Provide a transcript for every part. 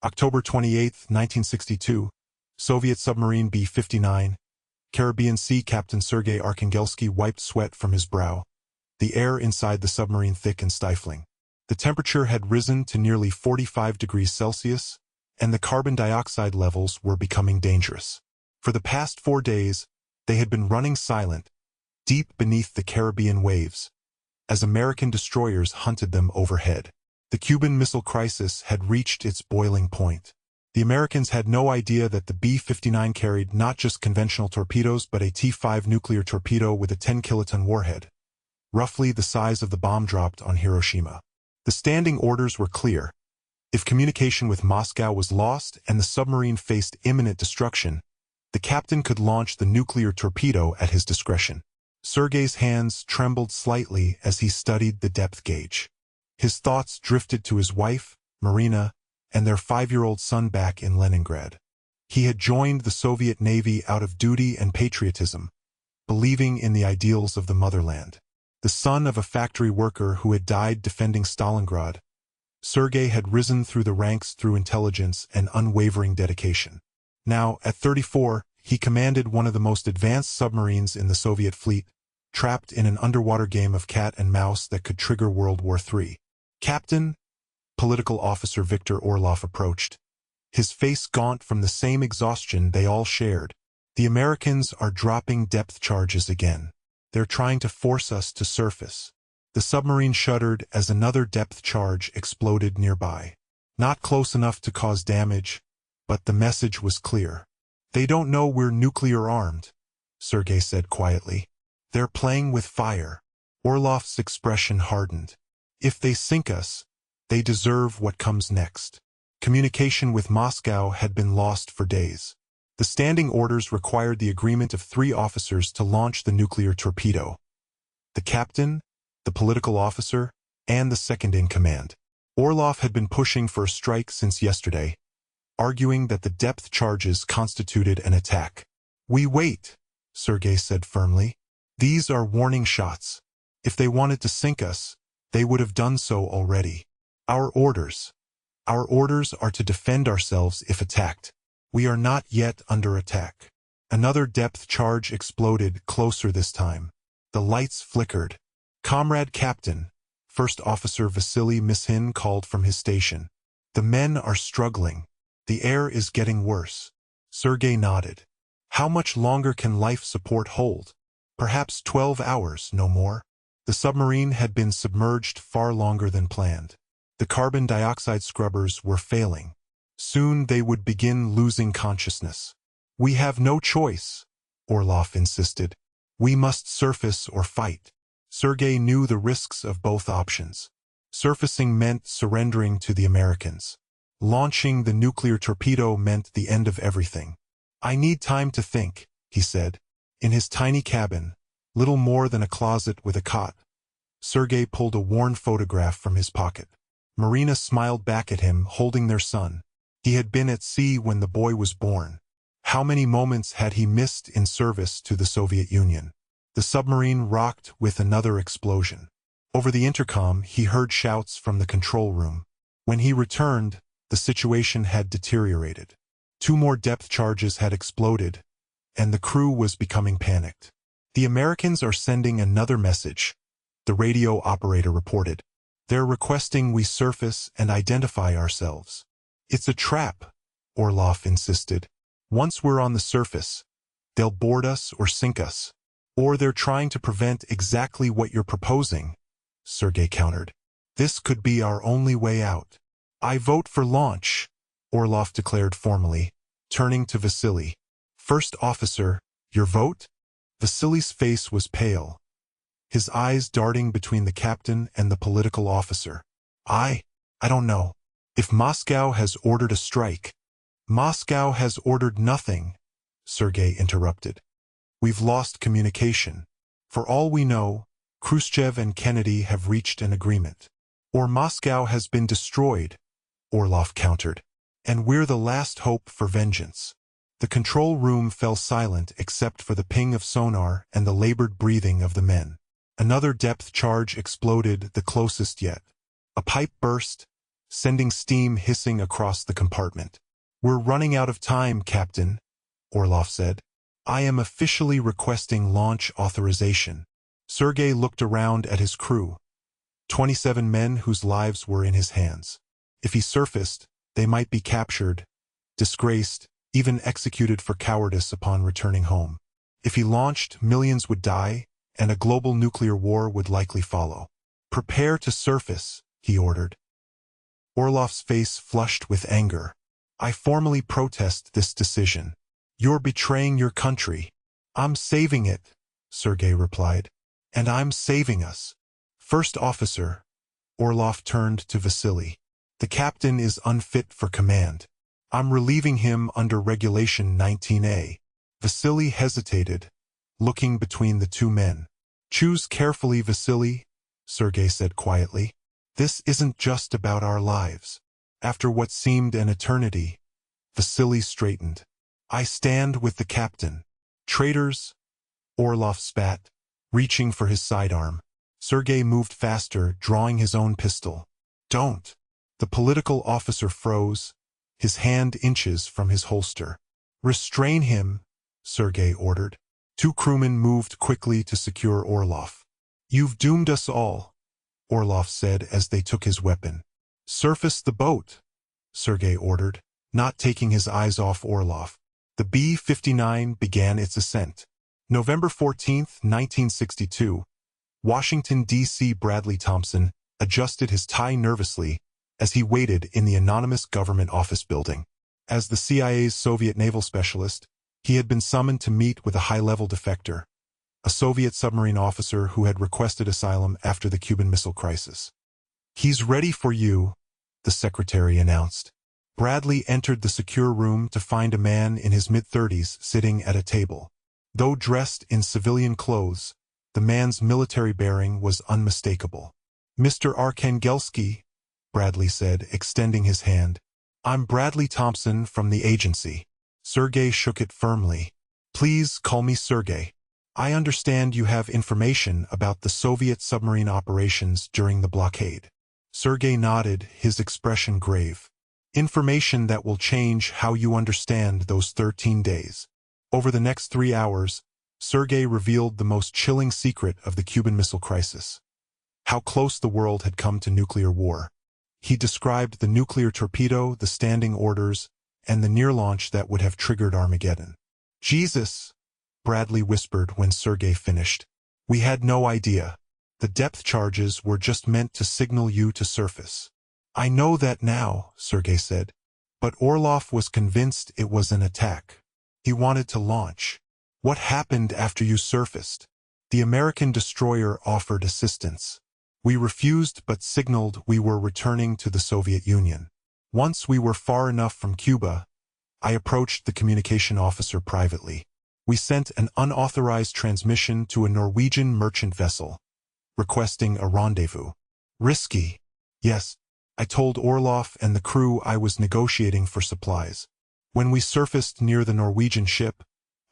October 28, 1962, Soviet submarine B-59, Caribbean Sea. Captain Sergei Arkhangelsky wiped sweat from his brow. The air inside the submarine thick and stifling. The temperature had risen to nearly 45 degrees Celsius, and the carbon dioxide levels were becoming dangerous. For the past 4 days, they had been running silent, deep beneath the Caribbean waves, as American destroyers hunted them overhead. The Cuban Missile Crisis had reached its boiling point. The Americans had no idea that the B-59 carried not just conventional torpedoes but a T-5 nuclear torpedo with a 10-kiloton warhead, roughly the size of the bomb dropped on Hiroshima. The standing orders were clear. If communication with Moscow was lost and the submarine faced imminent destruction, the captain could launch the nuclear torpedo at his discretion. Sergei's hands trembled slightly as he studied the depth gauge. His thoughts drifted to his wife, Marina, and their 5-year-old son back in Leningrad. He had joined the Soviet Navy out of duty and patriotism, believing in the ideals of the motherland. The son of a factory worker who had died defending Stalingrad, Sergei had risen through the ranks through intelligence and unwavering dedication. Now, at 34, he commanded one of the most advanced submarines in the Soviet fleet, trapped in an underwater game of cat and mouse that could trigger World War III. Captain, political officer Viktor Orlov approached, his face gaunt from the same exhaustion they all shared. The Americans are dropping depth charges again. They're trying to force us to surface. The submarine shuddered as another depth charge exploded nearby. Not close enough to cause damage, but the message was clear. They don't know we're nuclear armed, Sergei said quietly. They're playing with fire. Orlov's expression hardened. If they sink us, they deserve what comes next. Communication with Moscow had been lost for days. The standing orders required the agreement of 3 officers to launch the nuclear torpedo. The captain, the political officer, and the second-in-command. Orlov had been pushing for a strike since yesterday, arguing that the depth charges constituted an attack. We wait, Sergei said firmly. These are warning shots. If they wanted to sink us, they would have done so already. Our orders are to defend ourselves if attacked. We are not yet under attack. Another depth charge exploded closer this time. The lights flickered. Comrade Captain, First Officer Vasily Mishin called from his station. The men are struggling. The air is getting worse. Sergei nodded. How much longer can life support hold? Perhaps 12 hours, no more. The submarine had been submerged far longer than planned. The carbon dioxide scrubbers were failing. Soon they would begin losing consciousness. We have no choice, Orlov insisted. We must surface or fight. Sergei knew the risks of both options. Surfacing meant surrendering to the Americans. Launching the nuclear torpedo meant the end of everything. I need time to think, he said. In his tiny cabin, little more than a closet with a cot, Sergei pulled a worn photograph from his pocket. Marina smiled back at him, holding their son. He had been at sea when the boy was born. How many moments had he missed in service to the Soviet Union? The submarine rocked with another explosion. Over the intercom, he heard shouts from the control room. When he returned, the situation had deteriorated. 2 more depth charges had exploded, and the crew was becoming panicked. The Americans are sending another message, the radio operator reported. They're requesting we surface and identify ourselves. It's a trap, Orlov insisted. Once we're on the surface, they'll board us or sink us. Or they're trying to prevent exactly what you're proposing, Sergei countered. This could be our only way out. I vote for launch, Orlov declared formally, turning to Vasily. First officer, your vote? Vasily's face was pale, his eyes darting between the captain and the political officer. I don't know. If Moscow has ordered a strike. Moscow has ordered nothing, Sergei interrupted. We've lost communication. For all we know, Khrushchev and Kennedy have reached an agreement. Or Moscow has been destroyed, Orlov countered. And we're the last hope for vengeance. The control room fell silent except for the ping of sonar and the labored breathing of the men. Another depth charge exploded, the closest yet. A pipe burst, sending steam hissing across the compartment. "We're running out of time, Captain," Orlov said. "I am officially requesting launch authorization." Sergei looked around at his crew, 27 men whose lives were in his hands. If he surfaced, they might be captured, disgraced, even executed for cowardice upon returning home. If he launched, millions would die, and a global nuclear war would likely follow. "Prepare to surface," he ordered. Orlov's face flushed with anger. "I formally protest this decision. You're betraying your country." "I'm saving it," Sergei replied. "And I'm saving us." "First officer," Orlov turned to Vasily. "The captain is unfit for command. I'm relieving him under Regulation 19A. Vasily hesitated, looking between the two men. "Choose carefully, Vasily," Sergei said quietly. "This isn't just about our lives." After what seemed an eternity, Vasily straightened. "I stand with the captain." "Traitors," Orlov spat, reaching for his sidearm. Sergei moved faster, drawing his own pistol. "Don't." The political officer froze, his hand inches from his holster. "Restrain him," Sergei ordered. Two crewmen moved quickly to secure Orlov. "You've doomed us all," Orlov said as they took his weapon. "Surface the boat," Sergei ordered, not taking his eyes off Orlov. The B-59 began its ascent. November 14, 1962. Washington, D.C. Bradley Thompson adjusted his tie nervously as he waited in the anonymous government office building. As the CIA's Soviet naval specialist, he had been summoned to meet with a high-level defector, a Soviet submarine officer who had requested asylum after the Cuban Missile Crisis. "He's ready for you," the secretary announced. Bradley entered the secure room to find a man in his mid-30s sitting at a table. Though dressed in civilian clothes, the man's military bearing was unmistakable. "Mr. Arkhangelsky," Bradley said, extending his hand. "I'm Bradley Thompson from the agency." Sergei shook it firmly. "Please call me Sergei. I understand you have information about the Soviet submarine operations during the blockade." Sergei nodded, his expression grave. "Information that will change how you understand those 13 days. Over the next 3 hours, Sergei revealed the most chilling secret of the Cuban Missile Crisis. How close the world had come to nuclear war. He described the nuclear torpedo, the standing orders, and the near launch that would have triggered Armageddon. "Jesus," Bradley whispered when Sergei finished. "We had no idea. The depth charges were just meant to signal you to surface." "I know that now," Sergei said. "But Orlov was convinced it was an attack. He wanted to launch. What happened after you surfaced?" "The American destroyer offered assistance. We refused but signaled we were returning to the Soviet Union. Once we were far enough from Cuba, I approached the communication officer privately. We sent an unauthorized transmission to a Norwegian merchant vessel, requesting a rendezvous." "Risky." "Yes. I told Orlov and the crew I was negotiating for supplies. When we surfaced near the Norwegian ship,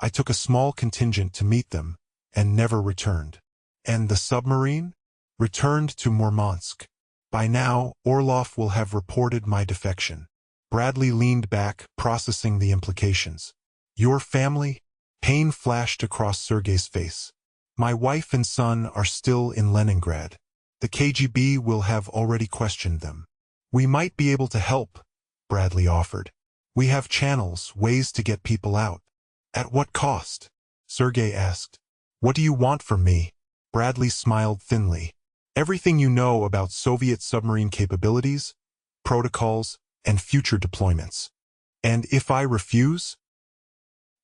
I took a small contingent to meet them, and never returned." "And the submarine?" "Returned to Murmansk. By now, Orlov will have reported my defection." Bradley leaned back, processing the implications. "Your family?" Pain flashed across Sergei's face. "My wife and son are still in Leningrad. The KGB will have already questioned them." "We might be able to help," Bradley offered. "We have channels, ways to get people out." "At what cost?" Sergei asked. "What do you want from me?" Bradley smiled thinly. "Everything you know about Soviet submarine capabilities, protocols, and future deployments." "And if I refuse?"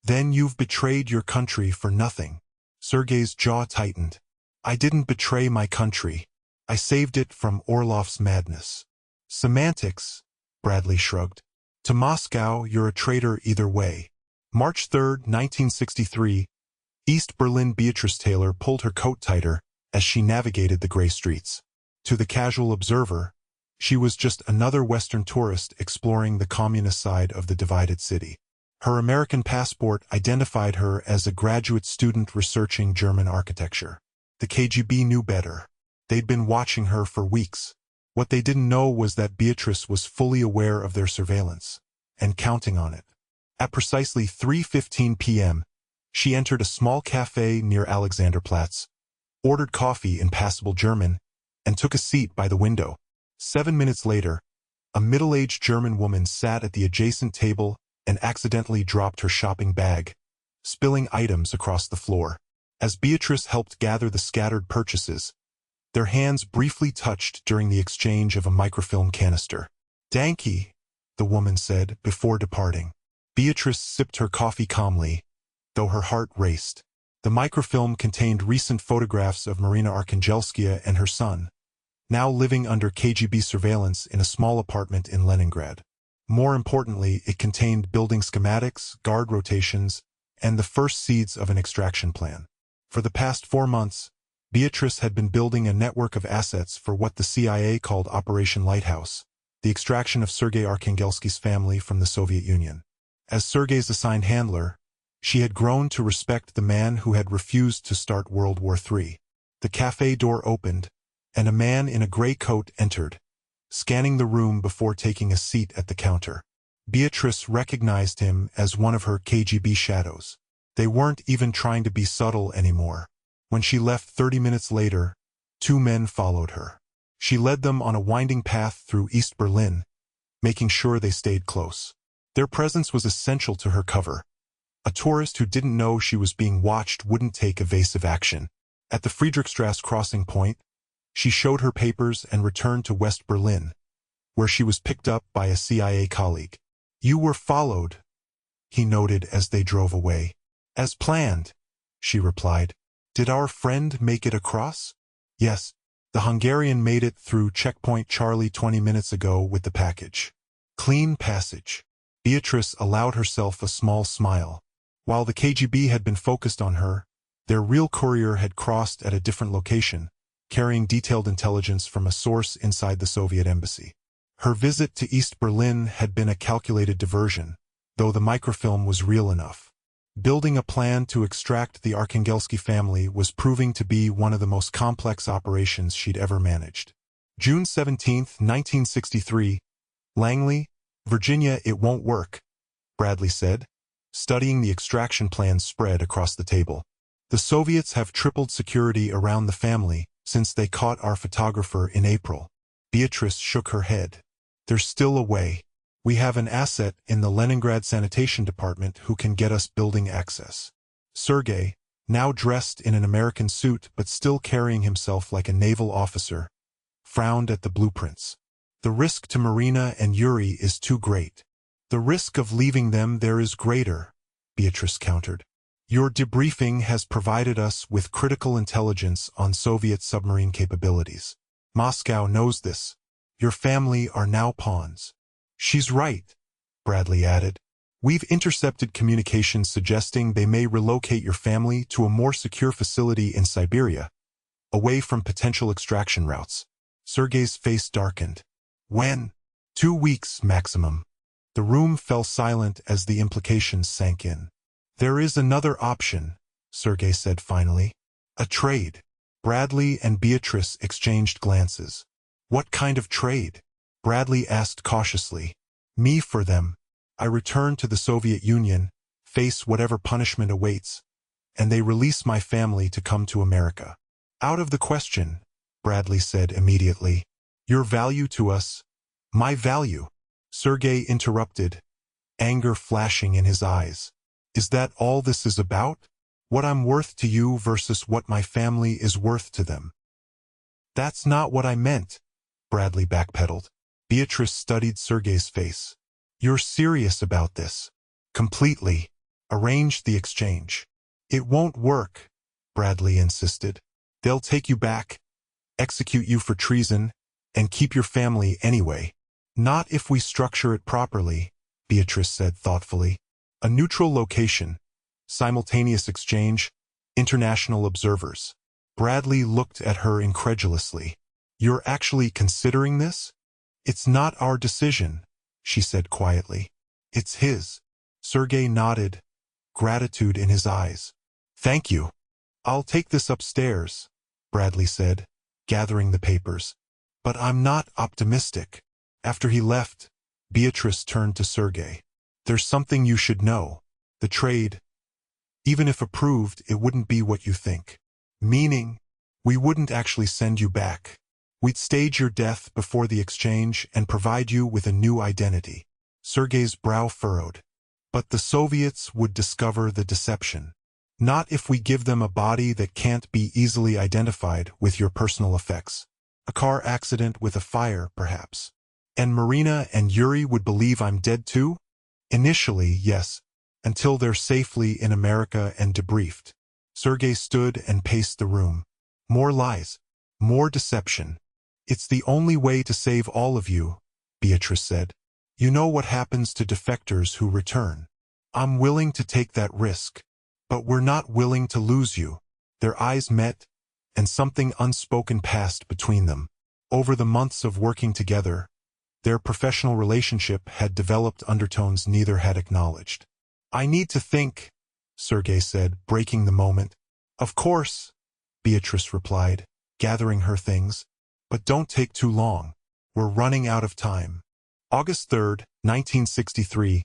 "Then you've betrayed your country for nothing." Sergei's jaw tightened. "I didn't betray my country. I saved it from Orlov's madness." "Semantics," Bradley shrugged. "To Moscow, you're a traitor either way." March 3, 1963, East Berlin. Beatrice Taylor pulled her coat tighter as she navigated the gray streets. To the casual observer, she was just another Western tourist exploring the communist side of the divided city. Her American passport identified her as a graduate student researching German architecture. The KGB knew better. They'd been watching her for weeks. What they didn't know was that Beatrice was fully aware of their surveillance, and counting on it. At precisely 3:15 p.m., she entered a small cafe near Alexanderplatz, ordered coffee in passable German, and took a seat by the window. 7 minutes later, a middle-aged German woman sat at the adjacent table and accidentally dropped her shopping bag, spilling items across the floor. As Beatrice helped gather the scattered purchases, their hands briefly touched during the exchange of a microfilm canister. "Danke," the woman said before departing. Beatrice sipped her coffee calmly, though her heart raced. The microfilm contained recent photographs of Marina Arkhangelsky and her son, now living under KGB surveillance in a small apartment in Leningrad. More importantly, it contained building schematics, guard rotations, and the first seeds of an extraction plan. For the past 4 months, Beatrice had been building a network of assets for what the CIA called Operation Lighthouse, the extraction of Sergei Arkhangelsky's family from the Soviet Union. As Sergei's assigned handler, she had grown to respect the man who had refused to start World War III. The cafe door opened, and a man in a gray coat entered, scanning the room before taking a seat at the counter. Beatrice recognized him as one of her KGB shadows. They weren't even trying to be subtle anymore. When she left 30 minutes later, 2 men followed her. She led them on a winding path through East Berlin, making sure they stayed close. Their presence was essential to her cover. A tourist who didn't know she was being watched wouldn't take evasive action. At the Friedrichstrasse crossing point, she showed her papers and returned to West Berlin, where she was picked up by a CIA colleague. "You were followed," he noted as they drove away. "As planned," she replied. "Did our friend make it across?" "Yes, the Hungarian made it through checkpoint Charlie 20 minutes ago with the package. Clean passage." Beatrice allowed herself a small smile. While the KGB had been focused on her, their real courier had crossed at a different location, carrying detailed intelligence from a source inside the Soviet embassy. Her visit to East Berlin had been a calculated diversion, though the microfilm was real enough. Building a plan to extract the Arkhangelsky family was proving to be one of the most complex operations she'd ever managed. June 17, 1963, Langley, Virginia. "It won't work," Bradley said, studying the extraction plan spread across the table. "The Soviets have tripled security around the family since they caught our photographer in April." Beatrice shook her head. "There's still a way. We have an asset in the Leningrad Sanitation Department who can get us building access." Sergei, now dressed in an American suit but still carrying himself like a naval officer, frowned at the blueprints. "The risk to Marina and Yuri is too great." "The risk of leaving them there is greater," Beatrice countered. "Your debriefing has provided us with critical intelligence on Soviet submarine capabilities. Moscow knows this. Your family are now pawns." "She's right," Bradley added. "We've intercepted communications suggesting they may relocate your family to a more secure facility in Siberia, away from potential extraction routes." Sergei's face darkened. "When?" "2 weeks, maximum." The room fell silent as the implications sank in. "There is another option," Sergei said finally. "A trade." Bradley and Beatrice exchanged glances. "What kind of trade?" Bradley asked cautiously. "Me for them. I return to the Soviet Union, face whatever punishment awaits, and they release my family to come to America." "Out of the question," Bradley said immediately. "Your value to us." "My value?" Sergei interrupted, anger flashing in his eyes. "Is that all this is about? What I'm worth to you versus what my family is worth to them?" "That's not what I meant," Bradley backpedaled. Beatrice studied Sergei's face. "You're serious about this?" "Completely." "Arrange the exchange." "It won't work," Bradley insisted. "They'll take you back, execute you for treason, and keep your family anyway." "Not if we structure it properly," Beatrice said thoughtfully. "A neutral location, simultaneous exchange, international observers." Bradley looked at her incredulously. "You're actually considering this?" "It's not our decision," she said quietly. "It's his." Sergei nodded, gratitude in his eyes. "Thank you." "I'll take this upstairs," Bradley said, gathering the papers. But I'm not optimistic. After he left, Beatrice turned to Sergei. There's something you should know. The trade, even if approved, it wouldn't be what you think. Meaning, we wouldn't actually send you back. We'd stage your death before the exchange and provide you with a new identity. Sergei's brow furrowed. But the Soviets would discover the deception. Not if we give them a body that can't be easily identified with your personal effects. A car accident with a fire, perhaps. And Marina and Yuri would believe I'm dead too? Initially, yes, until they're safely in America and debriefed. Sergei stood and paced the room. More lies. More deception. It's the only way to save all of you, Beatrice said. You know what happens to defectors who return. I'm willing to take that risk. But we're not willing to lose you. Their eyes met, and something unspoken passed between them. Over the months of working together, their professional relationship had developed undertones neither had acknowledged. I need to think, Sergei said, breaking the moment. Of course, Beatrice replied, gathering her things. But don't take too long. We're running out of time. August 3rd, 1963,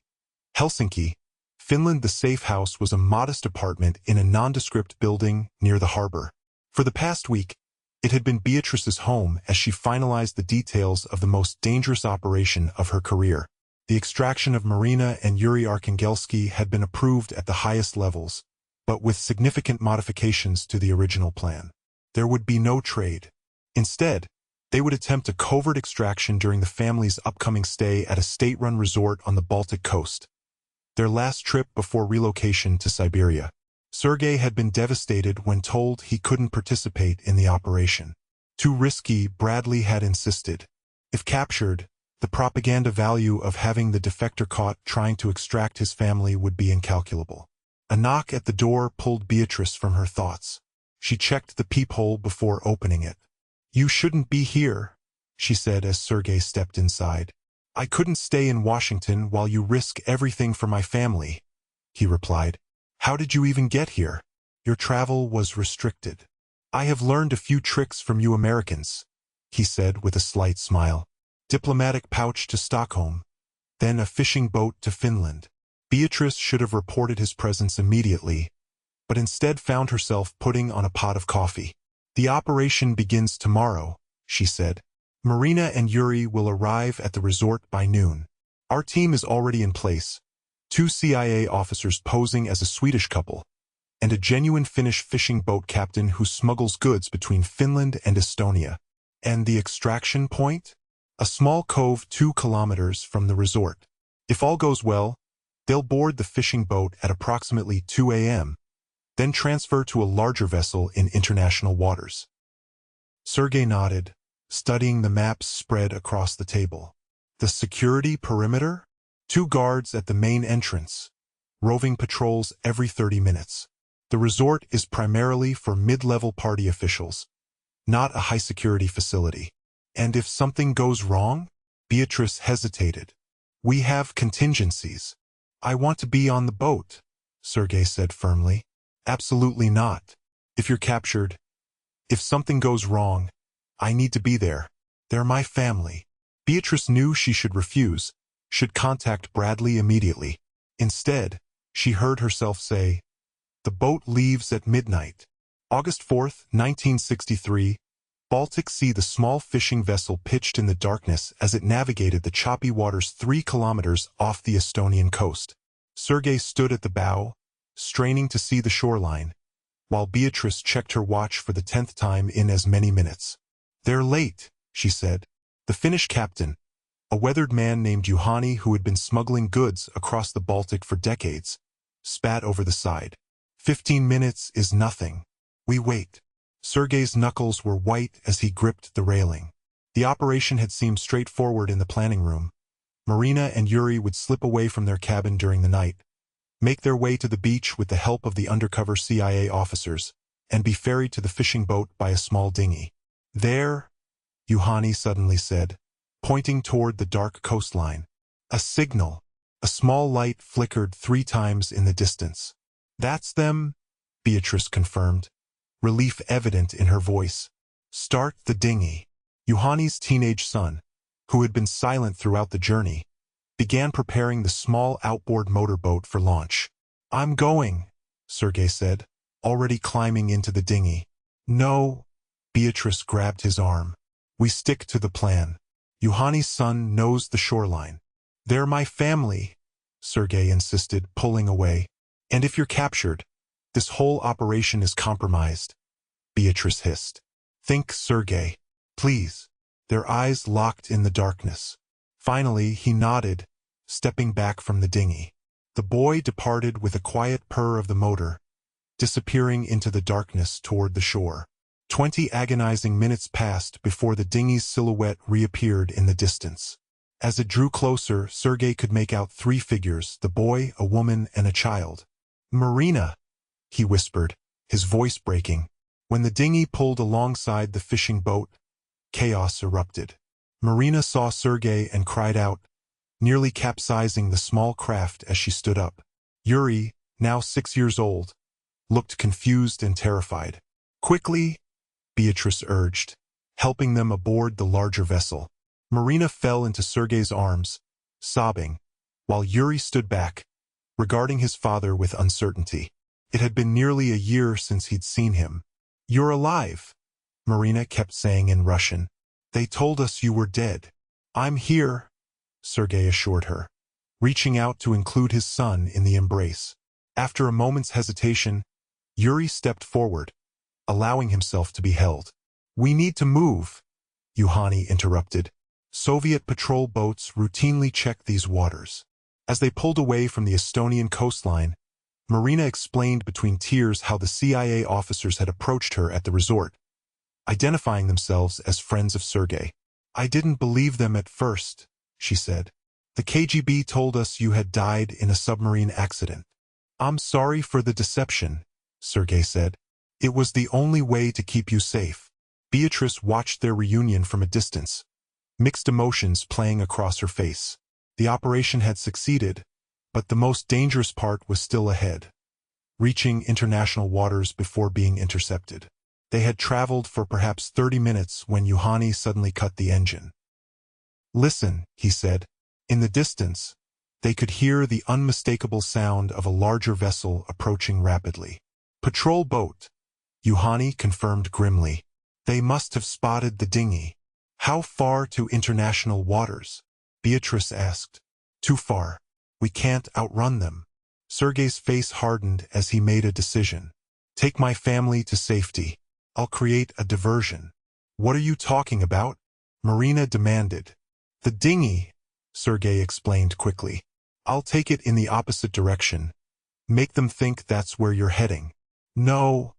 Helsinki, Finland. The safe house was a modest apartment in a nondescript building near the harbor. For the past week, it had been Beatrice's home as she finalized the details of the most dangerous operation of her career. The extraction of Marina and Yuri Arkhangelsky had been approved at the highest levels, but with significant modifications to the original plan. There would be no trade. Instead, they would attempt a covert extraction during the family's upcoming stay at a state-run resort on the Baltic coast, their last trip before relocation to Siberia. Sergei had been devastated when told he couldn't participate in the operation. Too risky, Bradley had insisted. If captured, the propaganda value of having the defector caught trying to extract his family would be incalculable. A knock at the door pulled Beatrice from her thoughts. She checked the peephole before opening it. You shouldn't be here, she said as Sergei stepped inside. I couldn't stay in Washington while you risk everything for my family, he replied. How did you even get here? Your travel was restricted. I have learned a few tricks from you Americans, he said with a slight smile. Diplomatic pouch to Stockholm, then a fishing boat to Finland. Beatrice should have reported his presence immediately, but instead found herself putting on a pot of coffee. The operation begins tomorrow, she said. Marina and Yuri will arrive at the resort by noon. Our team is already in place. 2 CIA officers posing as a Swedish couple, and a genuine Finnish fishing boat captain who smuggles goods between Finland and Estonia. And the extraction point? A small cove 2 kilometers from the resort. If all goes well, they'll board the fishing boat at approximately 2 a.m., then transfer to a larger vessel in international waters. Sergei nodded, studying the maps spread across the table. The security perimeter? 2 guards at the main entrance, roving patrols every 30 minutes. The resort is primarily for mid-level party officials, not a high-security facility. And if something goes wrong? Beatrice hesitated. We have contingencies. I want to be on the boat, Sergei said firmly. Absolutely not. If you're captured, if something goes wrong, I need to be there. They're my family. Beatrice knew she should refuse, should contact Bradley immediately. Instead, she heard herself say, the boat leaves at midnight. August 4th, 1963, Baltic Sea. The small fishing vessel pitched in the darkness as it navigated the choppy waters 3 kilometers off the Estonian coast. Sergei stood at the bow, straining to see the shoreline, while Beatrice checked her watch for the 10th time in as many minutes. They're late, she said. The Finnish captain, a weathered man named Juhani who had been smuggling goods across the Baltic for decades, spat over the side. 15 minutes is nothing. We wait. Sergei's knuckles were white as he gripped the railing. The operation had seemed straightforward in the planning room. Marina and Yuri would slip away from their cabin during the night, make their way to the beach with the help of the undercover CIA officers, and be ferried to the fishing boat by a small dinghy. There, Juhani suddenly said, pointing toward the dark coastline. A signal. A small light flickered 3 times in the distance. That's them, Beatrice confirmed, relief evident in her voice. Start the dinghy. Yuhani's teenage son, who had been silent throughout the journey, began preparing the small outboard motorboat for launch. "I'm going," Sergei said, already climbing into the dinghy. "No," Beatrice grabbed his arm. "We stick to the plan. Yuhani's son knows the shoreline." "They're my family," Sergei insisted, pulling away. "And if you're captured, this whole operation is compromised," Beatrice hissed. "Think, Sergei. Please." Their eyes locked in the darkness. Finally, he nodded, stepping back from the dinghy. The boy departed with a quiet purr of the motor, disappearing into the darkness toward the shore. 20 agonizing minutes passed before the dinghy's silhouette reappeared in the distance. As it drew closer, Sergei could make out 3 figures, the boy, a woman, and a child. "Marina," he whispered, his voice breaking. When the dinghy pulled alongside the fishing boat, chaos erupted. Marina saw Sergei and cried out, nearly capsizing the small craft as she stood up. Yuri, now 6 years old, looked confused and terrified. "Quickly," Beatrice urged, helping them aboard the larger vessel. Marina fell into Sergei's arms, sobbing, while Yuri stood back, regarding his father with uncertainty. It had been nearly a year since he'd seen him. "You're alive," Marina kept saying in Russian. "They told us you were dead." "I'm here," Sergei assured her, reaching out to include his son in the embrace. After a moment's hesitation, Yuri stepped forward, allowing himself to be held. "We need to move," Yuhani interrupted. Soviet patrol boats routinely checked these waters. As they pulled away from the Estonian coastline, Marina explained between tears how the CIA officers had approached her at the resort, identifying themselves as friends of Sergei. "I didn't believe them at first," she said. "The KGB told us you had died in a submarine accident." "I'm sorry for the deception," Sergei said. "It was the only way to keep you safe." Beatrice watched their reunion from a distance, mixed emotions playing across her face. The operation had succeeded, but the most dangerous part was still ahead, reaching international waters before being intercepted. They had traveled for perhaps 30 minutes when Yuhani suddenly cut the engine. "Listen," he said. In the distance, they could hear the unmistakable sound of a larger vessel approaching rapidly. "Patrol boat," Yuhani confirmed grimly. "They must have spotted the dinghy." "How far to international waters?" Beatrice asked. "Too far. We can't outrun them." Sergei's face hardened as he made a decision. "Take my family to safety. I'll create a diversion." "What are you talking about?" Marina demanded. "The dinghy," Sergei explained quickly. "I'll take it in the opposite direction. Make them think that's where you're heading." "No,"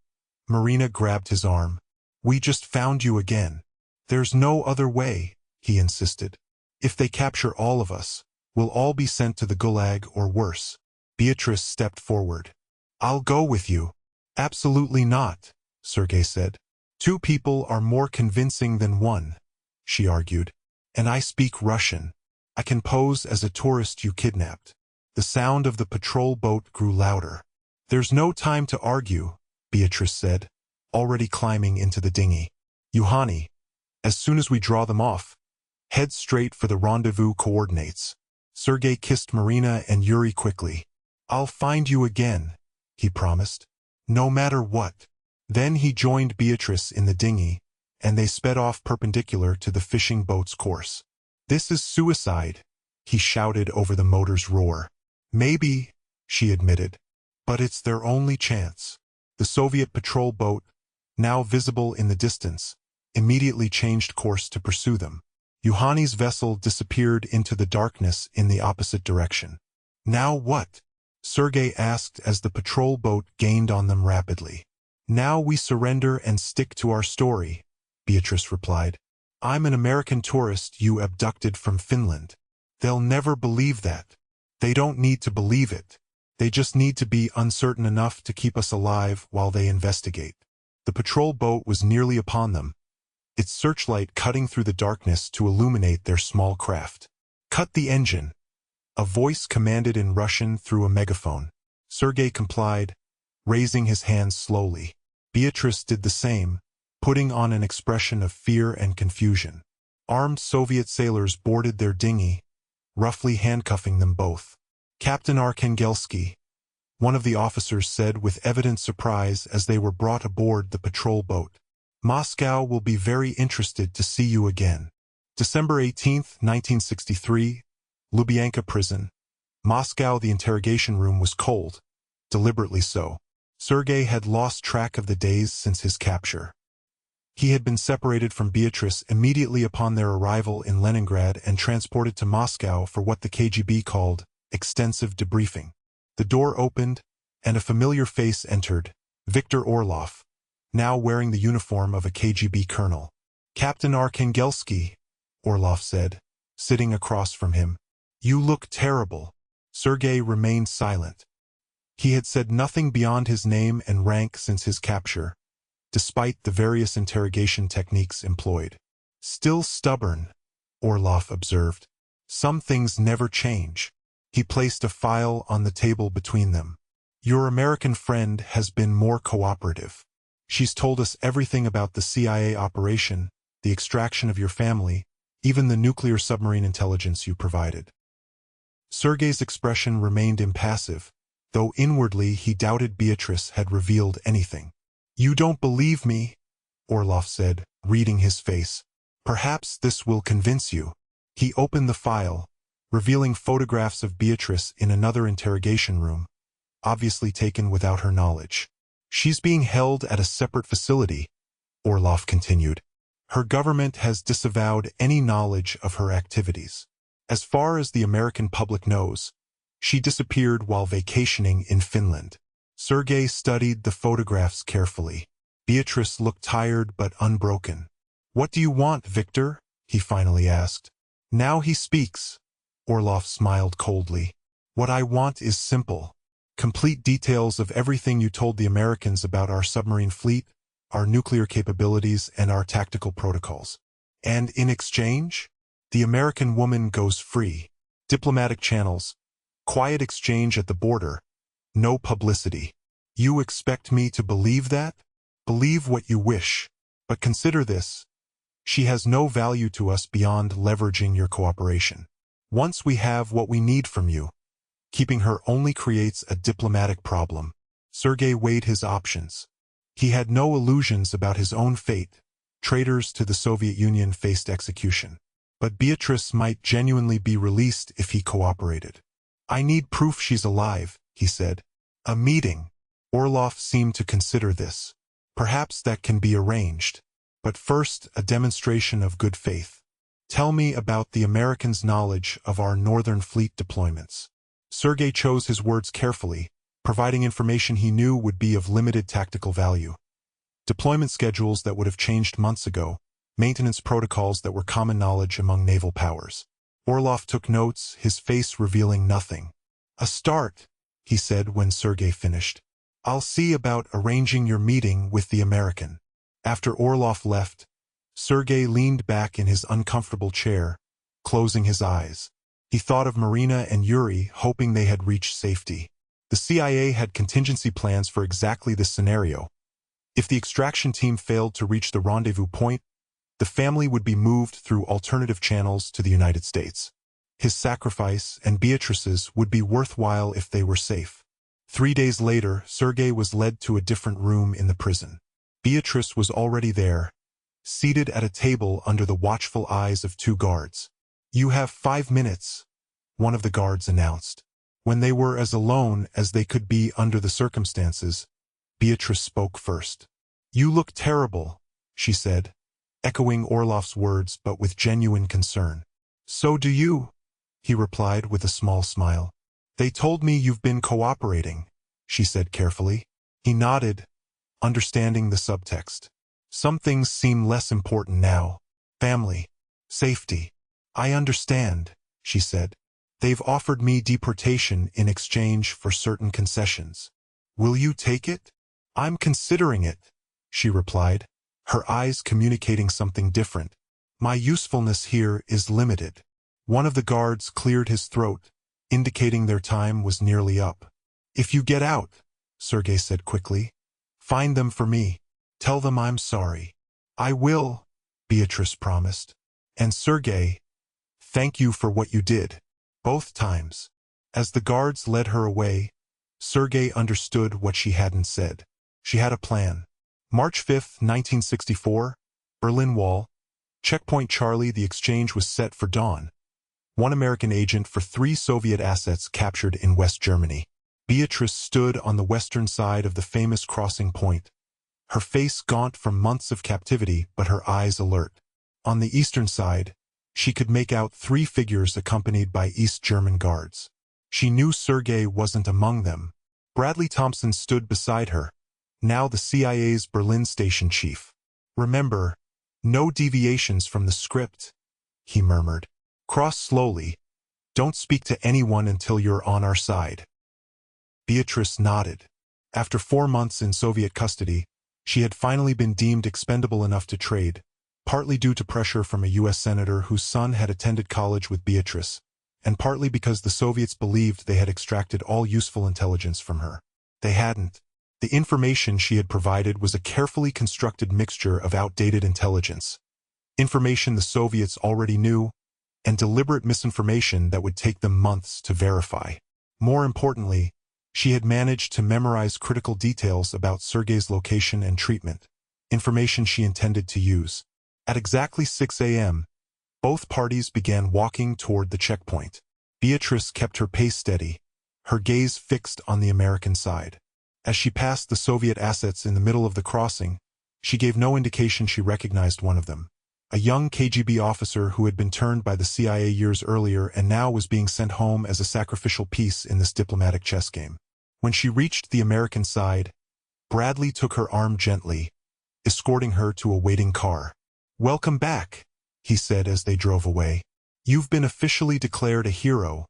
Marina grabbed his arm. "We just found you again. There's no other way," he insisted. "If they capture all of us, we'll all be sent to the Gulag or worse." Beatrice stepped forward. "I'll go with you." "Absolutely not," Sergei said. "Two people are more convincing than one," she argued. "And I speak Russian. I can pose as a tourist you kidnapped." The sound of the patrol boat grew louder. "There's no time to argue," Beatrice said, already climbing into the dinghy. "Yuhani, as soon as we draw them off, head straight for the rendezvous coordinates." Sergei kissed Marina and Yuri quickly. "I'll find you again," he promised. "No matter what." Then he joined Beatrice in the dinghy, and they sped off perpendicular to the fishing boat's course. "This is suicide," he shouted over the motor's roar. "Maybe," she admitted, "but it's their only chance." The Soviet patrol boat, now visible in the distance, immediately changed course to pursue them. Yuhani's vessel disappeared into the darkness in the opposite direction. "Now what?" Sergei asked as the patrol boat gained on them rapidly. "Now we surrender and stick to our story," Beatrice replied. "I'm an American tourist you abducted from Finland. They'll never believe that. They don't need to believe it. They just need to be uncertain enough to keep us alive while they investigate." The patrol boat was nearly upon them, its searchlight cutting through the darkness to illuminate their small craft. "Cut the engine," a voice commanded in Russian through a megaphone. Sergei complied, raising his hands slowly. Beatrice did the same, putting on an expression of fear and confusion. Armed Soviet sailors boarded their dinghy, roughly handcuffing them both. Captain Arkhangelsky, one of the officers said with evident surprise as they were brought aboard the patrol boat. Moscow will be very interested to see you again. December 18, 1963, Lubyanka prison. Moscow. The interrogation room was cold, deliberately so. Sergei had lost track of the days since his capture. He had been separated from Beatrice immediately upon their arrival in Leningrad and transported to Moscow for what the KGB called extensive debriefing. The door opened, and a familiar face entered, Viktor Orlov, now wearing the uniform of a KGB colonel. Captain Arkhangelsky, Orlov said, sitting across from him. You look terrible. Sergei remained silent. He had said nothing beyond his name and rank since his capture, despite the various interrogation techniques employed. Still stubborn, Orlov observed. Some things never change. He placed a file on the table between them. Your American friend has been more cooperative. She's told us everything about the CIA operation, the extraction of your family, even the nuclear submarine intelligence you provided. Sergei's expression remained impassive, though inwardly he doubted Beatrice had revealed anything. You don't believe me, Orlov said, reading his face. Perhaps this will convince you. He opened the file, revealing photographs of Beatrice in another interrogation room, obviously taken without her knowledge. She's being held at a separate facility, Orlov continued. Her government has disavowed any knowledge of her activities. As far as the American public knows, she disappeared while vacationing in Finland. Sergei studied the photographs carefully. Beatrice looked tired but unbroken. What do you want, Victor? He finally asked. Now he speaks. Orlov smiled coldly. What I want is simple. Complete details of everything you told the Americans about our submarine fleet, our nuclear capabilities, and our tactical protocols. And in exchange, the American woman goes free. Diplomatic channels, quiet exchange at the border, no publicity. You expect me to believe that? Believe what you wish. But consider this. She has no value to us beyond leveraging your cooperation. Once we have what we need from you, keeping her only creates a diplomatic problem. Sergei weighed his options. He had no illusions about his own fate. Traitors to the Soviet Union faced execution. But Beatrice might genuinely be released if he cooperated. I need proof she's alive, he said. A meeting. Orlov seemed to consider this. Perhaps that can be arranged. But first, a demonstration of good faith. Tell me about the Americans' knowledge of our Northern Fleet deployments. Sergei chose his words carefully, providing information he knew would be of limited tactical value. Deployment schedules that would have changed months ago, maintenance protocols that were common knowledge among naval powers. Orlov took notes, his face revealing nothing. A start, he said when Sergei finished. I'll see about arranging your meeting with the American. After Orlov left, Sergei leaned back in his uncomfortable chair, closing his eyes. He thought of Marina and Yuri, hoping they had reached safety. The CIA had contingency plans for exactly this scenario. If the extraction team failed to reach the rendezvous point, the family would be moved through alternative channels to the United States. His sacrifice and Beatrice's would be worthwhile if they were safe. 3 days later, Sergei was led to a different room in the prison. Beatrice was already there, seated at a table under the watchful eyes of 2 guards. You have 5 minutes, one of the guards announced. When they were as alone as they could be under the circumstances, Beatrice spoke first. You look terrible, she said, echoing Orlov's words but with genuine concern. So do you, he replied with a small smile. They told me you've been cooperating, she said carefully. He nodded, understanding the subtext. Some things seem less important now. Family, safety. I understand, she said. They've offered me deportation in exchange for certain concessions. Will you take it? I'm considering it, she replied, her eyes communicating something different. My usefulness here is limited. One of the guards cleared his throat, indicating their time was nearly up. If you get out, Sergei said quickly, find them for me. Tell them I'm sorry. "I will," Beatrice promised. "And Sergei, thank you for what you did. Both times." As the guards led her away, Sergei understood what she hadn't said. She had a plan. March 5, 1964, Berlin Wall. Checkpoint Charlie. The exchange was set for dawn. One American agent for 3 Soviet assets captured in West Germany. Beatrice stood on the western side of the famous crossing point, her face gaunt from months of captivity but her eyes alert. On the eastern side, she could make out 3 figures accompanied by East German guards. She knew Sergei wasn't among them. Bradley Thompson stood beside her, now the CIA's Berlin station chief. "Remember, no deviations from the script," he murmured. "Cross slowly. Don't speak to anyone until you're on our side." Beatrice nodded. After 4 months in Soviet custody, she had finally been deemed expendable enough to trade, partly due to pressure from a U.S. senator whose son had attended college with Beatrice, and partly because the Soviets believed they had extracted all useful intelligence from her. They hadn't. The information she had provided was a carefully constructed mixture of outdated intelligence, information the Soviets already knew, and deliberate misinformation that would take them months to verify. More importantly, she had managed to memorize critical details about Sergei's location and treatment, information she intended to use. At exactly 6 a.m., both parties began walking toward the checkpoint. Beatrice kept her pace steady, her gaze fixed on the American side. As she passed the Soviet assets in the middle of the crossing, she gave no indication she recognized one of them. A young KGB officer who had been turned by the CIA years earlier and now was being sent home as a sacrificial piece in this diplomatic chess game. When she reached the American side, Bradley took her arm gently, escorting her to a waiting car. "Welcome back," he said as they drove away. "You've been officially declared a hero,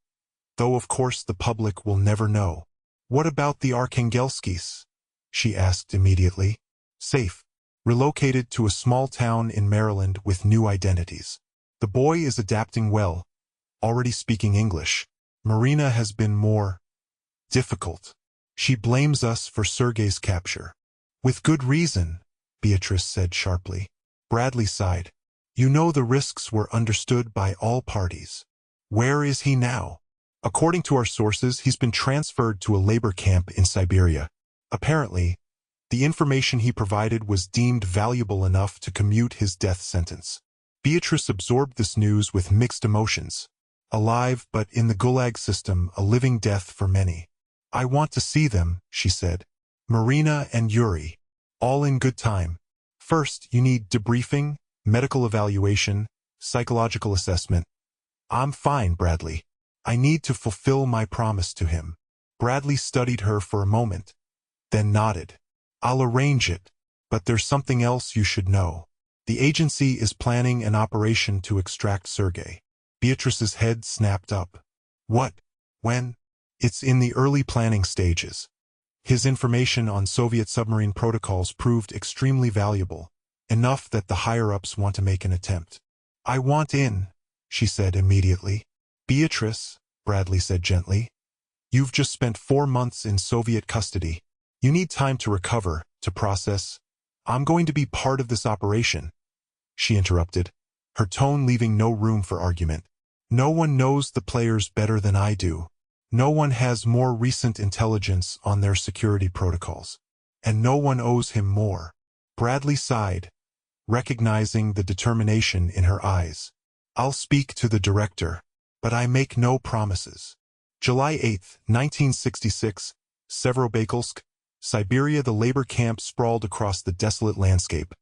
though of course the public will never know." "What about the Arkhangelskys?" she asked immediately. "Safe. Relocated to a small town in Maryland with new identities. The boy is adapting well, already speaking English. Marina has been more difficult. She blames us for Sergei's capture." "With good reason," Beatrice said sharply. Bradley sighed. "You know the risks were understood by all parties." "Where is he now?" "According to our sources, he's been transferred to a labor camp in Siberia. Apparently, the information he provided was deemed valuable enough to commute his death sentence." Beatrice absorbed this news with mixed emotions. Alive, but in the Gulag system, a living death for many. "I want to see them," she said. "Marina and Yuri. All in good time. First, you need debriefing, medical evaluation, psychological assessment." "I'm fine, Bradley. I need to fulfill my promise to him." Bradley studied her for a moment, then nodded. "I'll arrange it, but there's something else you should know. The agency is planning an operation to extract Sergei." Beatrice's head snapped up. "What? When?" "It's in the early planning stages. His information on Soviet submarine protocols proved extremely valuable, enough that the higher-ups want to make an attempt." "I want in," she said immediately. "Beatrice," Bradley said gently, "you've just spent 4 months in Soviet custody. You need time to recover, to process." "I'm going to be part of this operation," she interrupted, her tone leaving no room for argument. "No one knows the players better than I do. No one has more recent intelligence on their security protocols. And no one owes him more." Bradley sighed, recognizing the determination in her eyes. "I'll speak to the director, but I make no promises." July 8, 1966, Severobakalsk, Siberia. The labor camp sprawled across the desolate landscape,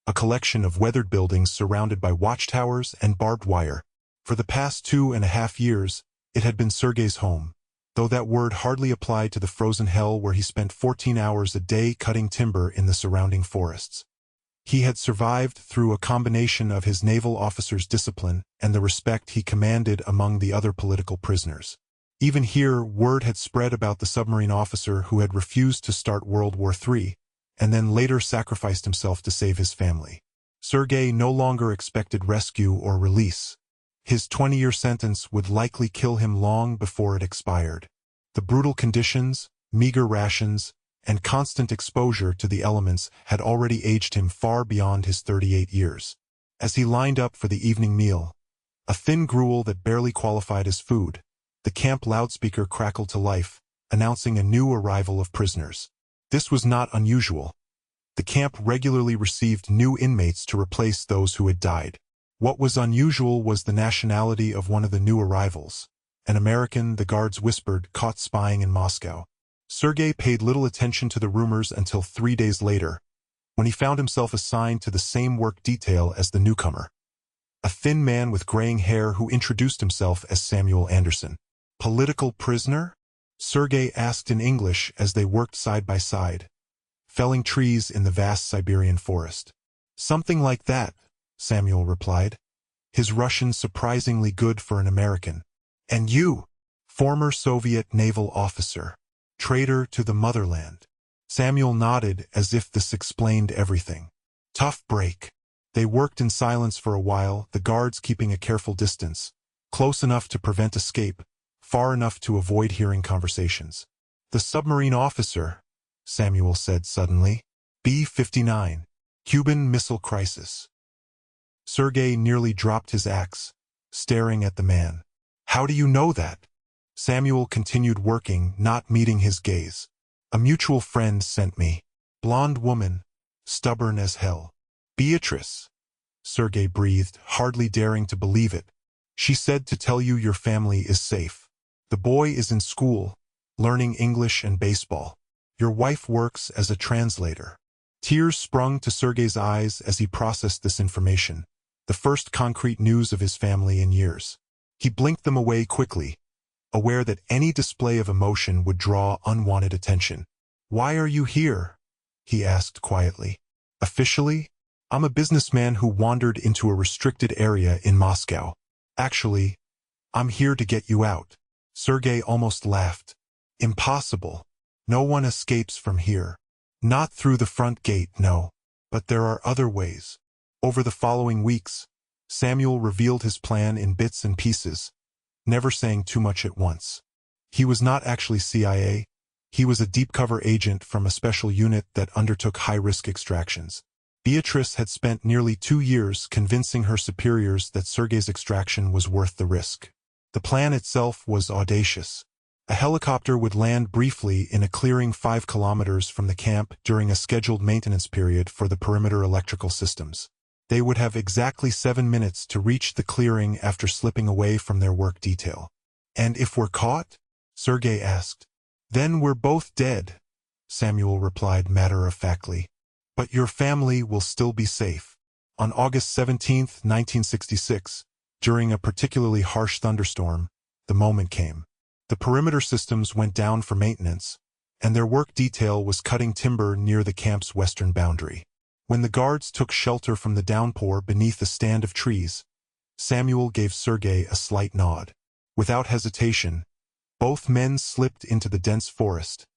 a collection of weathered buildings surrounded by watchtowers and barbed wire. For the past 2.5 years, it had been Sergei's home, though that word hardly applied to the frozen hell where he spent 14 hours a day cutting timber in the surrounding forests. He had survived through a combination of his naval officers' discipline and the respect he commanded among the other political prisoners. Even here, word had spread about the submarine officer who had refused to start World War III, and then later sacrificed himself to save his family. Sergei no longer expected rescue or release. His 20-year sentence would likely kill him long before it expired. The brutal conditions, meager rations, and constant exposure to the elements had already aged him far beyond his 38 years. As he lined up for the evening meal, a thin gruel that barely qualified as food, the camp loudspeaker crackled to life, announcing a new arrival of prisoners. This was not unusual. The camp regularly received new inmates to replace those who had died. What was unusual was the nationality of one of the new arrivals. An American, the guards whispered, caught spying in Moscow. Sergei paid little attention to the rumors until 3 days later, when he found himself assigned to the same work detail as the newcomer. A thin man with graying hair who introduced himself as Samuel Anderson. "Political prisoner?" Sergei asked in English as they worked side by side, felling trees in the vast Siberian forest. "Something like that," Samuel replied, his Russian surprisingly good for an American. "And you?" "Former Soviet naval officer. Traitor to the motherland." Samuel nodded as if this explained everything. Tough break. They worked in silence for a while, the guards keeping a careful distance, close enough to prevent escape, far enough to avoid hearing conversations. "The submarine officer," Samuel said suddenly. "B-59. Cuban Missile Crisis." Sergei nearly dropped his axe, staring at the man. "How do you know that?" Samuel continued working, not meeting his gaze. "A mutual friend sent me. Blonde woman, stubborn as hell." "Beatrice," Sergei breathed, hardly daring to believe it. "She said to tell you your family is safe. The boy is in school, learning English and baseball. Your wife works as a translator." Tears sprung to Sergei's eyes as he processed this information, the first concrete news of his family in years. He blinked them away quickly, aware that any display of emotion would draw unwanted attention. "Why are you here?" he asked quietly. "Officially, I'm a businessman who wandered into a restricted area in Moscow. Actually, I'm here to get you out." Sergei almost laughed. "Impossible. No one escapes from here. Not through the front gate, no. But there are other ways." Over the following weeks, Samuel revealed his plan in bits and pieces, never saying too much at once. He was not actually CIA. He was a deep-cover agent from a special unit that undertook high-risk extractions. Beatrice had spent nearly 2 years convincing her superiors that Sergei's extraction was worth the risk. The plan itself was audacious. A helicopter would land briefly in a clearing 5 kilometers from the camp during a scheduled maintenance period for the perimeter electrical systems. They would have exactly 7 minutes to reach the clearing after slipping away from their work detail. "And if we're caught?" Sergei asked. "Then we're both dead," Samuel replied matter-of-factly. "But your family will still be safe." On August 17, 1966, during a particularly harsh thunderstorm, the moment came. The perimeter systems went down for maintenance, and their work detail was cutting timber near the camp's western boundary. When the guards took shelter from the downpour beneath a stand of trees, Samuel gave Sergei a slight nod. Without hesitation, both men slipped into the dense forest,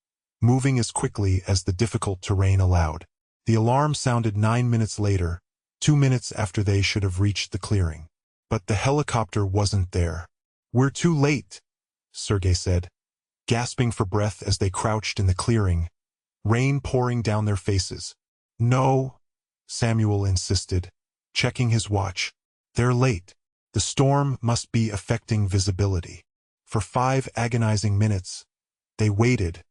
moving as quickly as the difficult terrain allowed. The alarm sounded 9 minutes later, 2 minutes after they should have reached the clearing. But the helicopter wasn't there. "We're too late," Sergei said, gasping for breath as they crouched in the clearing, rain pouring down their faces. "No," Samuel insisted, checking his watch. "They're late. The storm must be affecting visibility." For 5 agonizing minutes, they waited,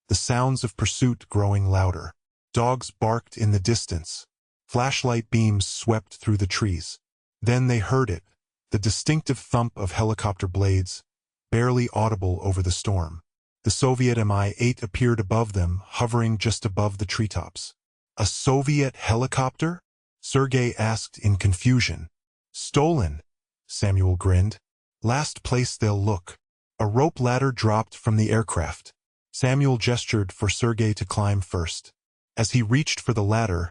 the sounds of pursuit growing louder. Dogs barked in the distance. Flashlight beams swept through the trees. Then they heard it, the distinctive thump of helicopter blades, barely audible over the storm. The Soviet Mi-8 appeared above them, hovering just above the treetops. "A Soviet helicopter?" Sergei asked in confusion. "Stolen," Samuel grinned. "Last place they'll look." A rope ladder dropped from the aircraft. Samuel gestured for Sergei to climb first. As he reached for the ladder,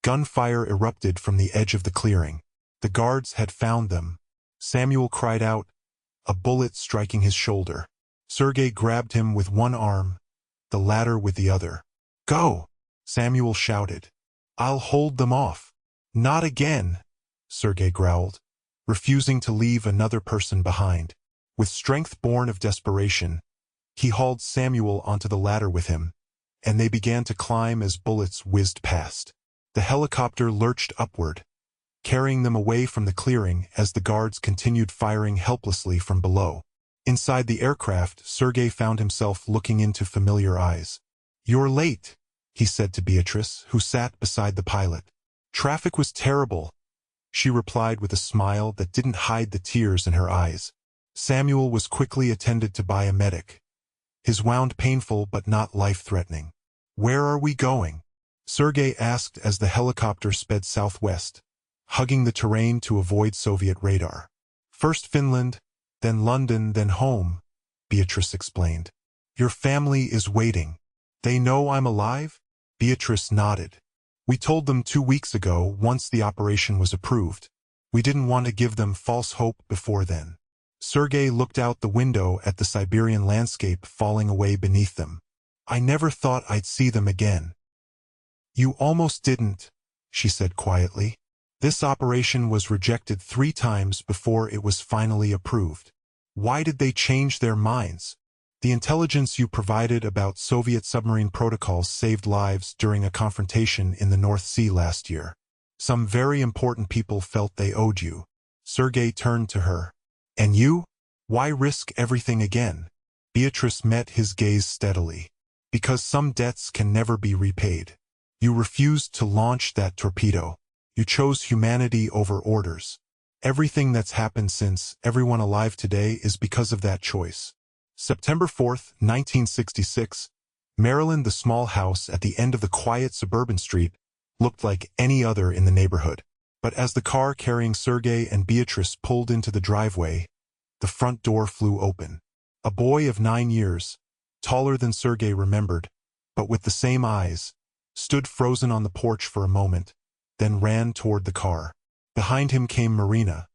gunfire erupted from the edge of the clearing. The guards had found them. Samuel cried out, a bullet striking his shoulder. Sergei grabbed him with one arm, the ladder with the other. "Go!" Samuel shouted. "I'll hold them off." "Not again," Sergei growled, refusing to leave another person behind. With strength born of desperation, he hauled Samuel onto the ladder with him, and they began to climb as bullets whizzed past. The helicopter lurched upward, carrying them away from the clearing as the guards continued firing helplessly from below. Inside the aircraft, Sergei found himself looking into familiar eyes. "You're late," he said to Beatrice, who sat beside the pilot. "Traffic was terrible," she replied with a smile that didn't hide the tears in her eyes. Samuel was quickly attended to by a medic. His wound painful but not life-threatening. "Where are we going?" Sergei asked as the helicopter sped southwest, hugging the terrain to avoid Soviet radar. "First Finland, then London, then home," Beatrice explained. "Your family is waiting. They know I'm alive?" Beatrice nodded. "We told them 2 weeks ago once the operation was approved. We didn't want to give them false hope before then." Sergei looked out the window at the Siberian landscape falling away beneath them. "I never thought I'd see them again." "You almost didn't," she said quietly. "This operation was rejected 3 times before it was finally approved. Why did they change their minds? The intelligence you provided about Soviet submarine protocols saved lives during a confrontation in the North Sea last year. Some very important people felt they owed you." Sergei turned to her. "And you? Why risk everything again?" Beatrice met his gaze steadily. "Because some debts can never be repaid. You refused to launch that torpedo. You chose humanity over orders. Everything that's happened since, everyone alive today, is because of that choice." September 4th, 1966, Maryland. The small house at the end of the quiet suburban street looked like any other in the neighborhood. But as the car carrying Sergei and Beatrice pulled into the driveway, the front door flew open. A boy of 9 years, taller than Sergei remembered, but with the same eyes, stood frozen on the porch for a moment, then ran toward the car. Behind him came Marina,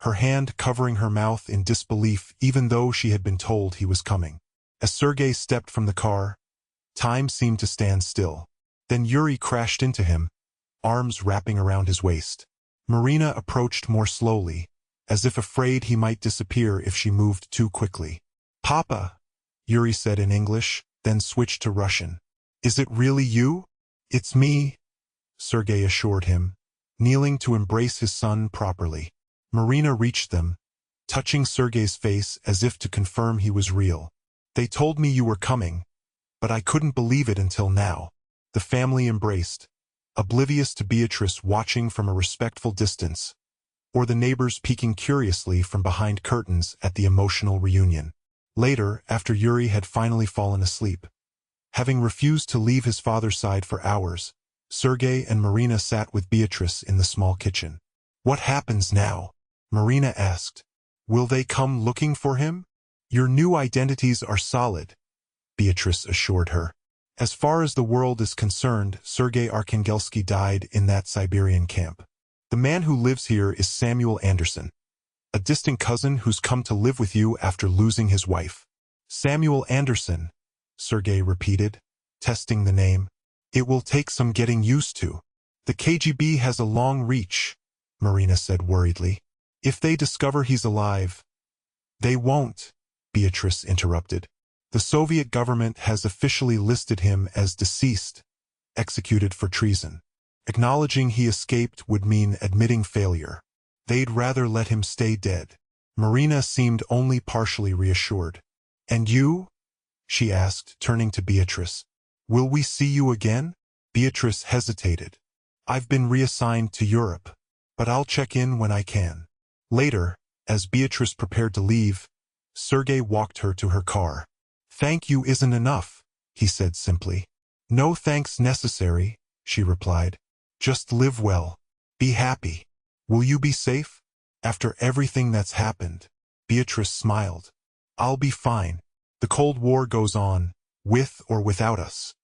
her hand covering her mouth in disbelief even though she had been told he was coming. As Sergei stepped from the car, time seemed to stand still. Then Yuri crashed into him, arms wrapping around his waist. Marina approached more slowly, as if afraid he might disappear if she moved too quickly. "Papa," Yuri said in English, then switched to Russian. "Is it really you?" "It's me," Sergei assured him, kneeling to embrace his son properly. Marina reached them, touching Sergei's face as if to confirm he was real. "They told me you were coming, but I couldn't believe it until now." The family embraced, oblivious to Beatrice watching from a respectful distance, or the neighbors peeking curiously from behind curtains at the emotional reunion. Later, after Yuri had finally fallen asleep, having refused to leave his father's side for hours, Sergei and Marina sat with Beatrice in the small kitchen. "What happens now?" Marina asked. "Will they come looking for him?" "Your new identities are solid," Beatrice assured her. "As far as the world is concerned, Sergei Arkhangelsky died in that Siberian camp. The man who lives here is Samuel Anderson, a distant cousin who's come to live with you after losing his wife." "Samuel Anderson," Sergei repeated, testing the name. "It will take some getting used to." "The KGB has a long reach," Marina said worriedly. "If they discover he's alive—" "They won't," Beatrice interrupted. "The Soviet government has officially listed him as deceased, executed for treason. Acknowledging he escaped would mean admitting failure. They'd rather let him stay dead." Marina seemed only partially reassured. "And you?" she asked, turning to Beatrice. "Will we see you again?" Beatrice hesitated. "I've been reassigned to Europe, but I'll check in when I can." Later, as Beatrice prepared to leave, Sergei walked her to her car. "Thank you isn't enough," he said simply. "No thanks necessary," she replied. "Just live well. Be happy. Will you be safe? After everything that's happened?" Beatrice smiled. "I'll be fine. The Cold War goes on, with or without us."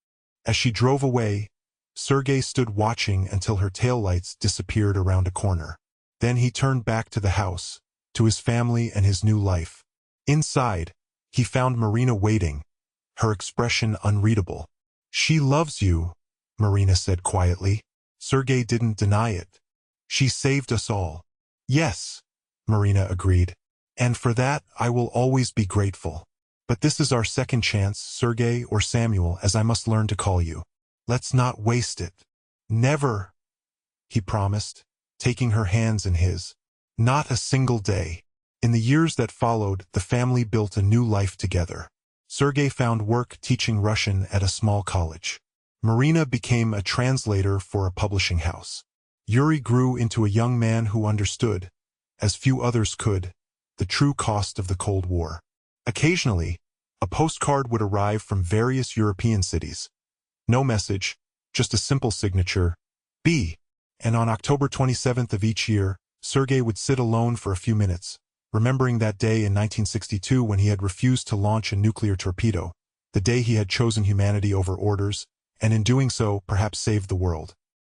As she drove away, Sergei stood watching until her taillights disappeared around a corner. Then he turned back to the house, to his family and his new life. Inside, he found Marina waiting, her expression unreadable. "She loves you," Marina said quietly. Sergei didn't deny it. "She saved us all." "Yes," Marina agreed. "And for that I will always be grateful." But this is our second chance, Sergei, or Samuel, as I must learn to call you. Let's not waste it. Never, he promised, taking her hands in his. Not a single day. In the years that followed, the family built a new life together. Sergei found work teaching Russian at a small college. Marina became a translator for a publishing house. Yuri grew into a young man who understood, as few others could, the true cost of the Cold War. Occasionally, a postcard would arrive from various European cities. No message, just a simple signature, B. And on October 27th of each year, Sergei would sit alone for a few minutes, remembering that day in 1962 when he had refused to launch a nuclear torpedo, the day he had chosen humanity over orders, and in doing so, perhaps saved the world.